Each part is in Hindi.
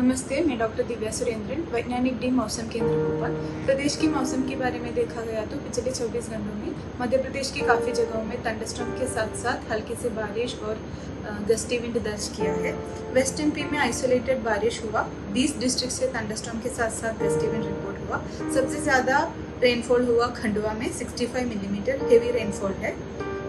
नमस्ते, मैं डॉक्टर दिव्या सुरेंद्रन, वैज्ञानिक डी मौसम केंद्र भोपाल। प्रदेश के मौसम के बारे में देखा गया तो पिछले 24 घंटों में मध्य प्रदेश की काफ़ी जगहों में थंडरस्टॉर्म के साथ साथ हल्की से बारिश और गस्टी विंड दर्ज किया है। वेस्ट एमपी में आइसोलेटेड बारिश हुआ। 20 डिस्ट्रिक्ट से थंडरस्टॉर्म के साथ साथ गस्टी विंड रिपोर्ट हुआ। सबसे ज़्यादा रेनफॉल हुआ खंडवा में 65 मिलीमीटर हेवी रेनफॉल है।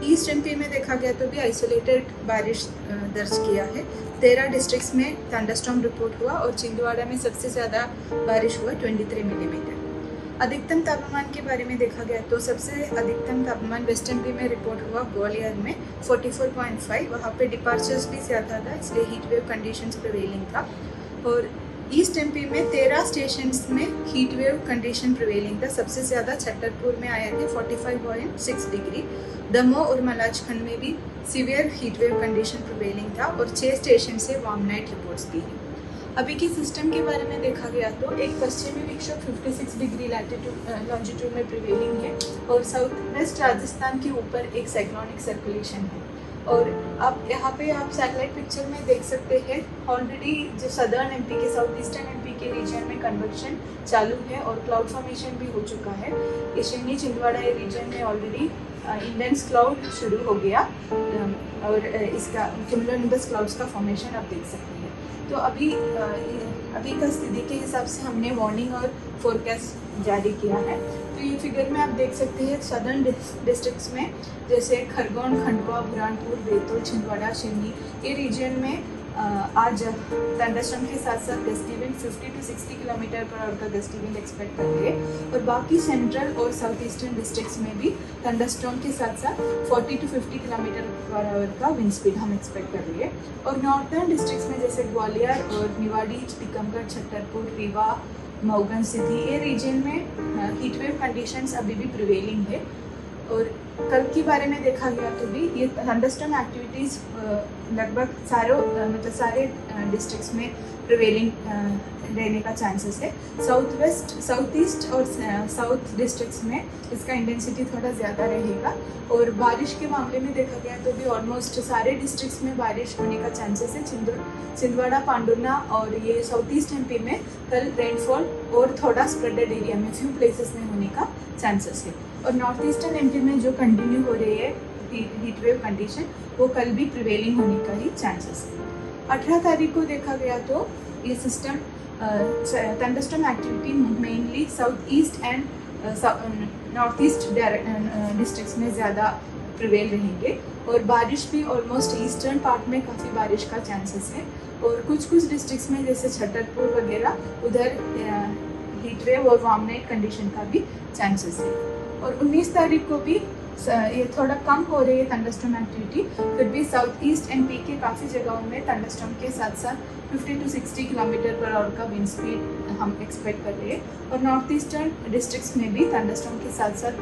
ईस्ट एमपी में देखा गया तो भी आइसोलेटेड बारिश दर्ज किया है। 13 डिस्ट्रिक्ट्स में थंडरस्टॉर्म रिपोर्ट हुआ और छिंदवाड़ा में सबसे ज़्यादा बारिश हुआ 23 मिलीमीटर। अधिकतम तापमान के बारे में देखा गया तो सबसे अधिकतम तापमान वेस्ट एमपी में रिपोर्ट हुआ ग्वालियर में 44.5। वहाँ पे डिपार्चर्स भी ज़्यादा था, इसलिए हीट वेव कंडीशंस प्रिवेलिंग था। और ईस्ट एमपी में 13 स्टेशंस में हीट वेव कंडीशन प्रिवेलिंग था। सबसे ज़्यादा छतरपुर में आए थे 45.6 डिग्री। दमोह और मलाजखंड में भी severe heat wave condition prevailing था और 6 स्टेशन से वार्म नाइट रिपोर्ट्स दी हैं। अभी की सिस्टम के बारे में देखा गया तो एक पश्चिमी विक्षोभ 56 डिग्री लॉन्जिट्यूड में प्रिवेलिंग है और साउथ वेस्ट राजस्थान के ऊपर एक साइक्लोनिक सर्कुलेशन है। और अब यहाँ पे आप सैटेलाइट पिक्चर में देख सकते हैं ऑलरेडी जो सदर्न एमपी के साउथ ईस्टर्न एमपी के रीजन में कन्वर्जन चालू है और क्लाउड फॉर्मेशन भी हो चुका है। ईशान्य छिंदवाड़ा रीजन में ऑलरेडी इंडेंस क्लाउड शुरू हो गया और इसका क्यूमुलोनिम्बस क्लाउड्स का फॉर्मेशन आप देख सकते हैं। तो अभी का स्थिति के हिसाब से हमने वार्निंग और फोरकास्ट जारी किया है। तो ये फिगर में आप देख सकते हैं सदर्न डिस्ट्रिक्ट्स में जैसे खरगोन, खंडवा, बुरहानपुर, बैतूल, छिंदवाड़ा, सिवनी ये रीजन में आज थंडरस्टॉर्म के साथ साथ gusty wind 50 to 60 kilometre per hour का गस्टी विंड एक्सपेक्ट कर रही है। और बाकी सेंट्रल और साउथ ईस्टर्न डिस्ट्रिक्ट्स में भी थंडरस्टॉर्म के साथ साथ 40 to 50 किलोमीटर पर आवर का विंड स्पीड हम एक्सपेक्ट कर रही है। और नॉर्थर्न डिस्ट्रिक्ट्स में जैसे ग्वालियर और निवाड़ी, टीकमगढ़, छतरपुर, रीवा, मऊगन, सिद्धि ये रीजन में हीट वेव कंडीशंस अभी भी प्रिवेलिंग है। और कल के बारे में देखा गया तो भी ये थंडरस्टॉर्म एक्टिविटीज़ लगभग सारे डिस्ट्रिक्ट्स में प्रिवेलिंग रहने का चांसेस है। साउथ वेस्ट, साउथ ईस्ट और साउथ डिस्ट्रिक्ट्स में इसका इंटेंसिटी थोड़ा ज़्यादा रहेगा। और बारिश के मामले में देखा गया तो भी ऑलमोस्ट सारे डिस्ट्रिक्ट्स में बारिश होने का चांसेस है। छिंदवाड़ा, पांडुर्ना और ये साउथ ईस्ट एमपी में कल रेनफॉल और थोड़ा स्प्रेडेड एरिया में फ्यू प्लेसेस में होने का चांसेस है। और नॉर्थ ईस्टर्न एमपी में जो कंटिन्यू हो रही है हीट वेव कंडीशन वो कल भी प्रिवेलिंग होने का ही चांसेस है। 18 तारीख को देखा गया तो ये system thunderstorm activity mainly south east and north east districts में ज़्यादा प्रिवेल रहेंगे और बारिश भी ऑलमोस्ट ईस्टर्न पार्ट में काफ़ी बारिश का चांसेस है। और कुछ डिस्ट्रिक्ट्स में जैसे छतरपुर वगैरह उधर हीट वेव और वार्म नाइट कंडीशन का भी चांसेस है। और 19 तारीख को भी ये थोड़ा कम हो रही है थंडरस्टॉर्म एक्टिविटी, फिर भी साउथ ईस्ट एमपी के काफ़ी जगहों में थंडरस्टॉर्म के साथ साथ 50 to 60 किलोमीटर पर आवर का विंड स्पीड हम एक्सपेक्ट कर रहे हैं। और नॉर्थ ईस्टर्न डिस्ट्रिक्ट्स में भी थंडरस्टॉर्म के साथ साथ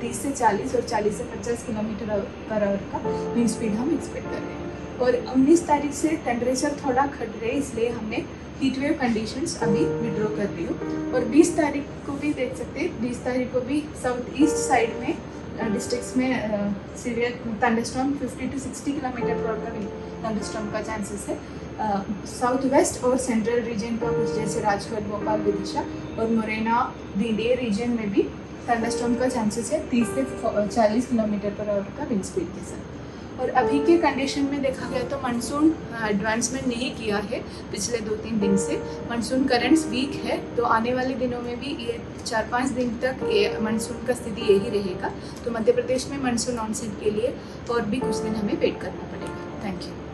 30 से 40 और 40 से 50 किलोमीटर पर आवर का विंड स्पीड हम एक्सपेक्ट कर रहे हैं। और 19 तारीख से टेम्परेचर थोड़ा घट रहे, इसलिए हमने हीट वेव कंडीशंस अभी विड्रॉ कर रही हूँ। और 20 तारीख को भी देख सकते हैं, 20 तारीख को भी साउथ ईस्ट साइड में डिस्ट्रिक्ट्स में severe thunderstorm 50 to 60 kilometre per hour का थंडरस्टॉर्म का चांसेस है। साउथ वेस्ट और सेंट्रल रीजन का कुछ जैसे राजकोट, भोपाल, विदिशा और मुरैना, दींडे रीजन में भी थंडरस्टॉर्म का चांसेस है 30 से 40 किलोमीटर पर आवर का विंड स्पीड के साथ। और अभी के कंडीशन में देखा गया तो मानसून एडवांसमेंट नहीं किया है पिछले 2-3 दिन से। मानसून करंट्स वीक है, तो आने वाले दिनों में भी ये 4-5 दिन तक ये मानसून का स्थिति यही रहेगा। तो मध्य प्रदेश में मानसून ऑनसेट के लिए और भी कुछ दिन हमें वेट करना पड़ेगा। Thank you.